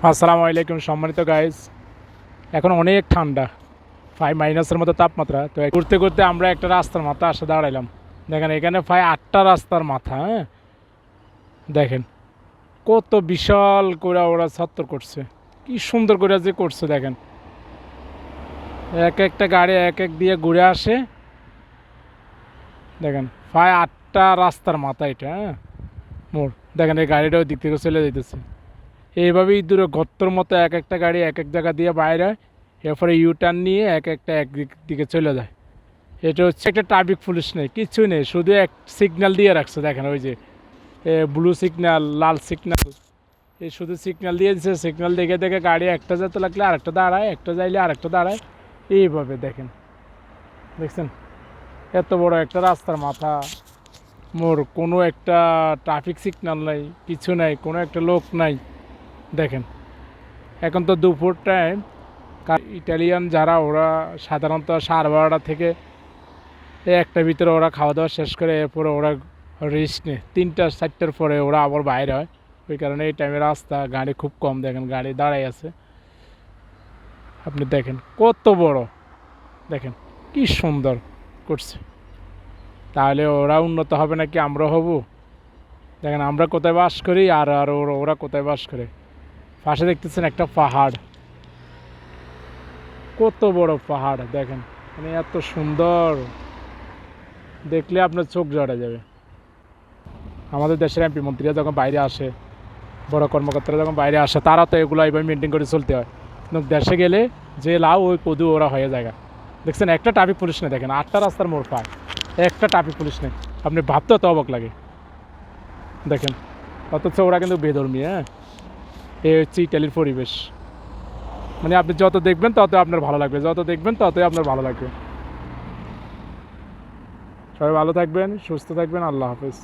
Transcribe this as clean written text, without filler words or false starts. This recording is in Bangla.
আসসালামু আলাইকুম সম্মানিত গাইস। এখন অনেক ঠান্ডা, 5 মাইনাসের মতো তাপমাত্রা। তো ঘুরতে ঘুরতে আমরা একটা রাস্তার মাথা আসে দাঁড়াইলাম। দেখেন এখানে 8টা রাস্তার মাথা। হ্যাঁ, দেখেন কত বিশাল করে ওরা ছত্তর করছে, কি সুন্দর করে যে করছে। দেখেন এক একটা গাড়ি এক এক দিয়ে ঘুরে আসে। দেখেন 8টা রাস্তার মাথা এটা। হ্যাঁ, মোড় দেখেন এই গাড়িটাও দিক থেকে চলে যেতেছে। এইভাবেই দূরে গর্তর মতো এক একটা গাড়ি এক এক জায়গা দিয়ে বাইরে হয়, এরপরে ইউটার্ন নিয়ে এক একটা একদিক দিকে চলে যায়। এটা হচ্ছে একটা ট্রাফিক পুলিশ নেই, কিছুই নেই, শুধু এক সিগন্যাল দিয়ে রাখছে। দেখেন ওই যে ব্লু সিগন্যাল, লাল সিগন্যাল, এই শুধু সিগন্যাল দিয়ে দিচ্ছে। সিগন্যাল দেখে দেখে গাড়ি একটা যেতে লাগলে আরেকটা দাঁড়ায়, একটা যাইলে আরেকটা দাঁড়ায়। এইভাবে দেখেন, দেখছেন এত বড় একটা রাস্তার মাথা মোর, কোনো একটা ট্রাফিক সিগন্যাল নাই, কিছু নাই, কোনো একটা লোক নাই। দেখেন এখন তো দুপুর টাইম। ইটালিয়ান যারা ওরা সাধারণত 12:30 থেকে একটা ভিতরে ওরা খাওয়া দাওয়া শেষ করে এরপরে ওরা রেস্ট নেয়। 3টা 4টার পরে ওরা আবার বাইরে হয়। ওই কারণে এই টাইমে রাস্তা গাড়ি খুব কম। দেখেন গাড়ি দাঁড়াই আছে। আপনি দেখেন কত বড়, দেখেন কি সুন্দর করছে। তাহলে ওরা উন্নত হবে নাকি আমরা হব? দেখেন আমরা কোথায় বাস করি আর আর ওরা কোথায় বাস করে। পাশে দেখতেছেন একটা পাহাড়, কত বড় পাহাড়। দেখেন মানে এত সুন্দর, দেখলে আপনার চোখ জড়া যাবে। আমাদের দেশের এমপি মন্ত্রীরা যখন বাইরে আসে, বড় কর্মকর্তারা যখন বাইরে আসে, তারা তো এগুলো এইভাবে মেনটেন করে চলতে হয়। কিন্তু দেশে গেলে যে লাউ ওই কদু ওরা হয়ে যায়। দেখছেন একটা ট্রাফিক পুলিশ নেই। দেখেন 8টা রাস্তার মোড় পায়, একটা ট্রাফিক পুলিশ নেই। আপনি ভাবতে তো অবাক লাগে। দেখেন অথচ ওরা কিন্তু বেধর্মী। হ্যাঁ, এই হচ্ছে ইটালির পরিবেশ। মানে আপনি যত দেখবেন তত আপনার ভালো লাগবে, যত দেখবেন ততই আপনার ভালো লাগবে। সবাই ভালো থাকবেন, সুস্থ থাকবেন। আল্লাহ হাফেজ।